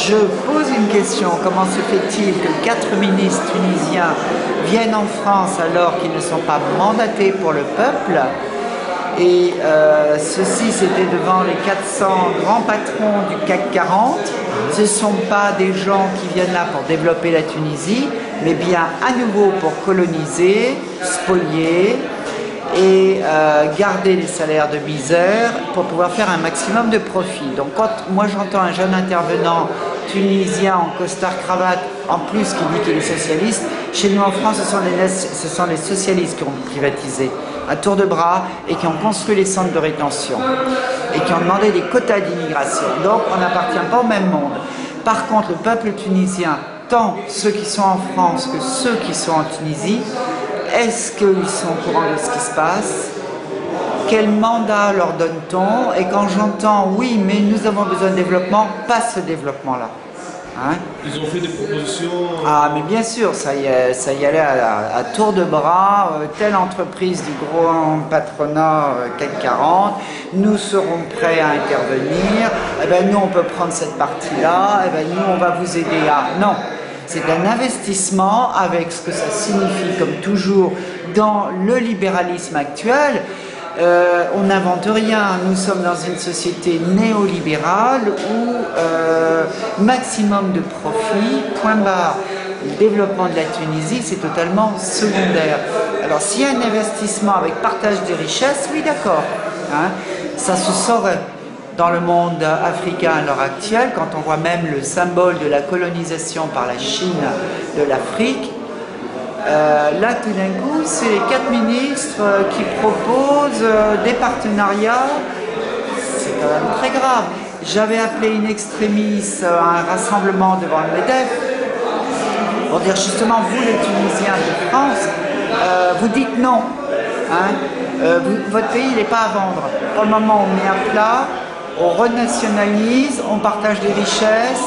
Je pose une question, comment se fait-il que 4 ministres tunisiens viennent en France alors qu'ils ne sont pas mandatés pour le peuple? Et ceci, c'était devant les 400 grands patrons du CAC 40. Ce ne sont pas des gens qui viennent là pour développer la Tunisie, mais bien à nouveau pour coloniser, spolier et garder les salaires de misère pour pouvoir faire un maximum de profit. Donc quand moi j'entends un jeune intervenant tunisien en costard-cravate, en plus qui dit qu'il est socialiste, chez nous en France ce sont les socialistes qui ont privatisé à tour de bras et qui ont construit les centres de rétention et qui ont demandé des quotas d'immigration. Donc on n'appartient pas au même monde. Par contre, le peuple tunisien, tant ceux qui sont en France que ceux qui sont en Tunisie, est-ce qu'ils sont au courant de ce qui se passe? Quel mandat leur donne-t-on? Et quand j'entends « oui, mais nous avons besoin de développement », pas ce développement-là. Hein? Ils ont fait des propositions... Ah, mais bien sûr, ça y allait à tour de bras. Telle entreprise du gros patronat CAC 40, nous serons prêts à intervenir. Eh ben, nous, on peut prendre cette partie-là. Eh ben, nous, on va vous aider à... Non. C'est un investissement avec ce que ça signifie, comme toujours, dans le libéralisme actuel. On n'invente rien, nous sommes dans une société néolibérale où maximum de profit, point barre. Le développement de la Tunisie, c'est totalement secondaire. Alors s'il y a un investissement avec partage des richesses, oui d'accord, hein, ça se saurait. Dans le monde africain à l'heure actuelle, quand on voit même le symbole de la colonisation par la Chine de l'Afrique, là tout d'un coup c'est les 4 ministres qui proposent des partenariats, c'est quand même très grave. J'avais appelé in extremis à un rassemblement devant le MEDEF pour dire justement vous les Tunisiens de France, vous dites non, hein, votre pays il n'est pas à vendre. Pour le moment on met à plat, on renationalise, on partage des richesses,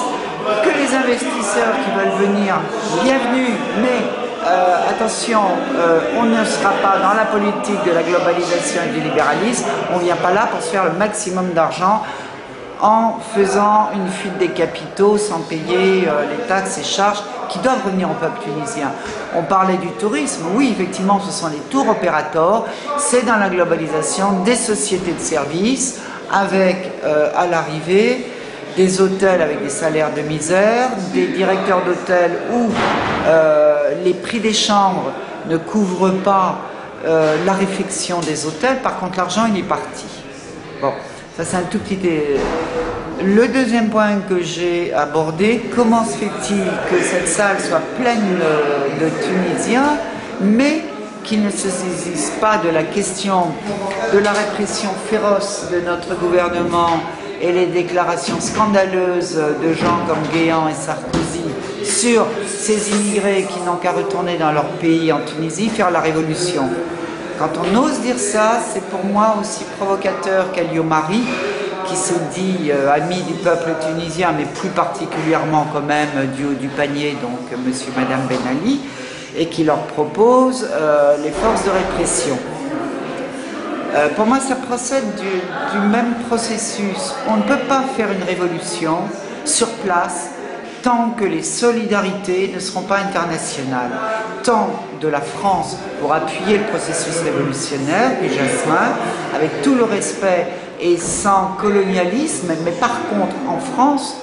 que les investisseurs qui veulent venir, bienvenue, mais attention, on ne sera pas dans la politique de la globalisation et du libéralisme, on ne vient pas là pour se faire le maximum d'argent en faisant une fuite des capitaux sans payer les taxes et charges qui doivent revenir au peuple tunisien. On parlait du tourisme, oui effectivement ce sont les tours opérateurs, c'est dans la globalisation des sociétés de services, avec à l'arrivée des hôtels avec des salaires de misère, des directeurs d'hôtels où les prix des chambres ne couvrent pas la réfection des hôtels, par contre l'argent il est parti. Bon, ça c'est un tout petit... Le deuxième point que j'ai abordé, comment se fait-il que cette salle soit pleine de Tunisiens, mais qu'ils ne se saisissent pas de la question de la répression féroce de notre gouvernement et les déclarations scandaleuses de gens comme Guéant et Sarkozy sur ces immigrés qui n'ont qu'à retourner dans leur pays en Tunisie faire la révolution. Quand on ose dire ça, c'est pour moi aussi provocateur qu'Elio Marie, qui se dit ami du peuple tunisien, mais plus particulièrement quand même du haut du panier, donc monsieur et madame Ben Ali, et qui leur propose les forces de répression. Pour moi, ça procède du même processus. On ne peut pas faire une révolution sur place tant que les solidarités ne seront pas internationales. Tant de la France pour appuyer le processus révolutionnaire du Jasmin, avec tout le respect et sans colonialisme, mais par contre en France,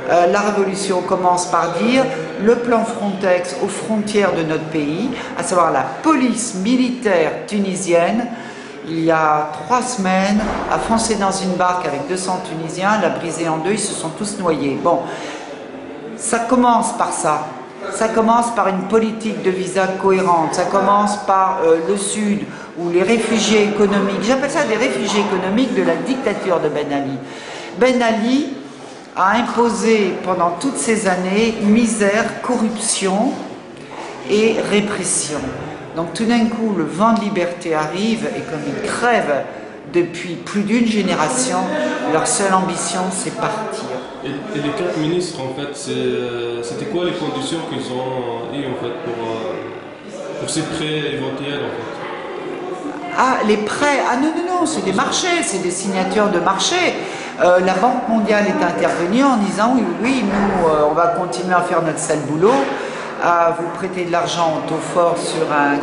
la révolution commence par dire le plan Frontex aux frontières de notre pays, à savoir la police militaire tunisienne, il y a 3 semaines, a foncé dans une barque avec 200 Tunisiens, l'a brisée en 2, ils se sont tous noyés. Bon, ça commence par ça. Ça commence par une politique de visa cohérente, ça commence par le Sud, où les réfugiés économiques, j'appelle ça des réfugiés économiques de la dictature de Ben Ali. Ben Ali a imposé pendant toutes ces années misère, corruption et répression. Donc tout d'un coup, le vent de liberté arrive et comme ils crèvent depuis plus d'une génération, leur seule ambition c'est partir. Et les 4 ministres, en fait, c'était quoi les conditions qu'ils ont eues en fait, pour ces prêts éventuels en fait? Ah, les prêts, ah non, c'est des marchés, c'est des signatures de marché. La Banque mondiale est intervenue en disant oui, nous, on va continuer à faire notre sale boulot, à vous prêter de l'argent au taux fort sur un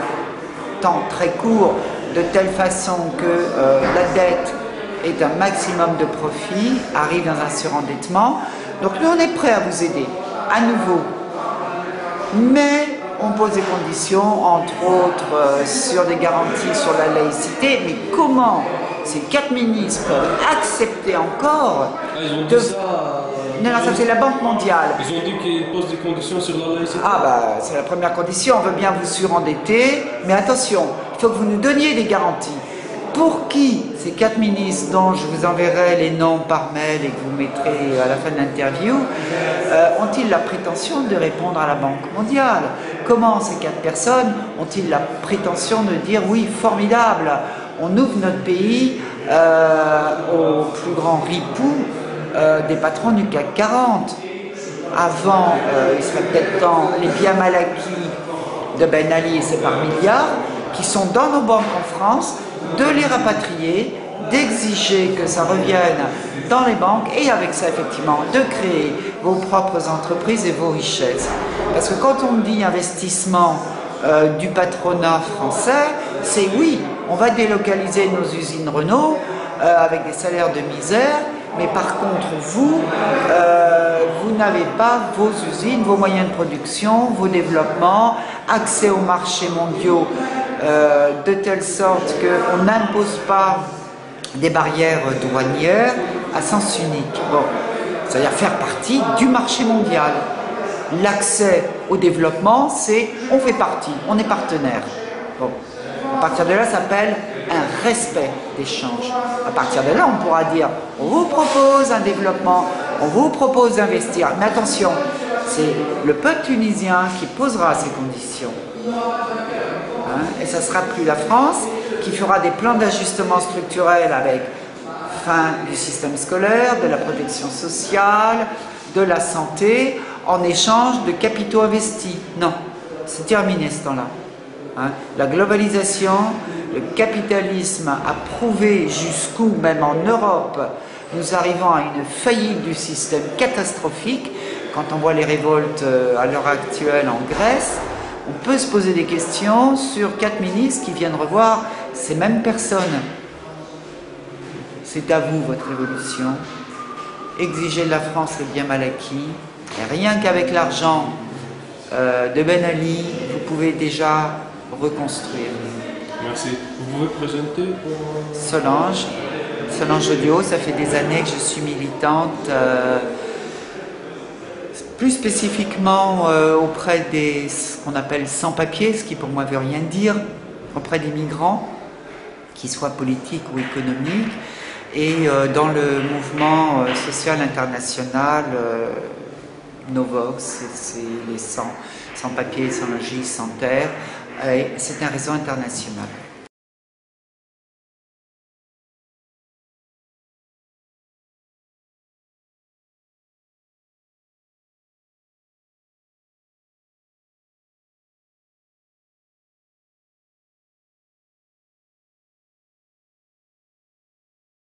temps très court, de telle façon que la dette ait un maximum de profit, arrive dans un surendettement. Donc nous, on est prêts à vous aider, à nouveau. Mais on pose des conditions, entre autres sur des garanties sur la laïcité. Mais comment ces 4 ministres peuvent accepter encore Ils ont dit ça. Non, ça c'est la Banque mondiale. Ils ont dit qu'ils posent des conditions sur la laïcité. Ah bah c'est la première condition, on veut bien vous surendetter, mais attention, il faut que vous nous donniez des garanties. Pour qui ces 4 ministres, dont je vous enverrai les noms par mail et que vous mettrez à la fin de l'interview, ont-ils la prétention de répondre à la Banque mondiale? Comment ces 4 personnes ont-ils la prétention de dire oui, formidable, on ouvre notre pays au plus grand ripoux des patrons du CAC 40. Avant, il serait peut-être temps, les biens mal acquis de Ben Ali et ses par milliards, qui sont dans nos banques en France, de les rapatrier, d'exiger que ça revienne dans les banques et avec ça effectivement de créer vos propres entreprises et vos richesses. Parce que quand on dit investissement du patronat français, c'est oui, on va délocaliser nos usines Renault avec des salaires de misère, mais par contre vous, vous n'avez pas vos usines, vos moyens de production, vos développements, accès aux marchés mondiaux de telle sorte qu'on n'impose pas des barrières douanières à sens unique. Bon, c'est-à-dire faire partie du marché mondial. L'accès au développement, c'est on fait partie, on est partenaire. Bon. À partir de là, ça s'appelle un respect d'échange. À partir de là, on pourra dire on vous propose un développement, on vous propose d'investir. Mais attention, c'est le peuple tunisien qui posera ces conditions. Hein, et ça ne sera plus la France qui fera des plans d'ajustement structurel avec fin du système scolaire, de la protection sociale, de la santé, en échange de capitaux investis. Non, c'est terminé ce temps-là. Hein, la globalisation, le capitalisme a prouvé jusqu'où, même en Europe, nous arrivons à une faillite du système catastrophique. Quand on voit les révoltes à l'heure actuelle en Grèce, on peut se poser des questions sur 4 ministres qui viennent revoir ces mêmes personnes. C'est à vous votre révolution. Exigez de la France les biens mal acquis. Et rien qu'avec l'argent de Ben Ali, vous pouvez déjà reconstruire. Merci. Vous pouvez présenter Solange Audio, ça fait des années que je suis militante, plus spécifiquement auprès des ce qu'on appelle sans-papiers, ce qui pour moi veut rien dire, auprès des migrants, qu'ils soient politiques ou économiques, et dans le mouvement social international Novox, c'est les sans-papiers, sans logis, sans terre, et c'est un réseau international.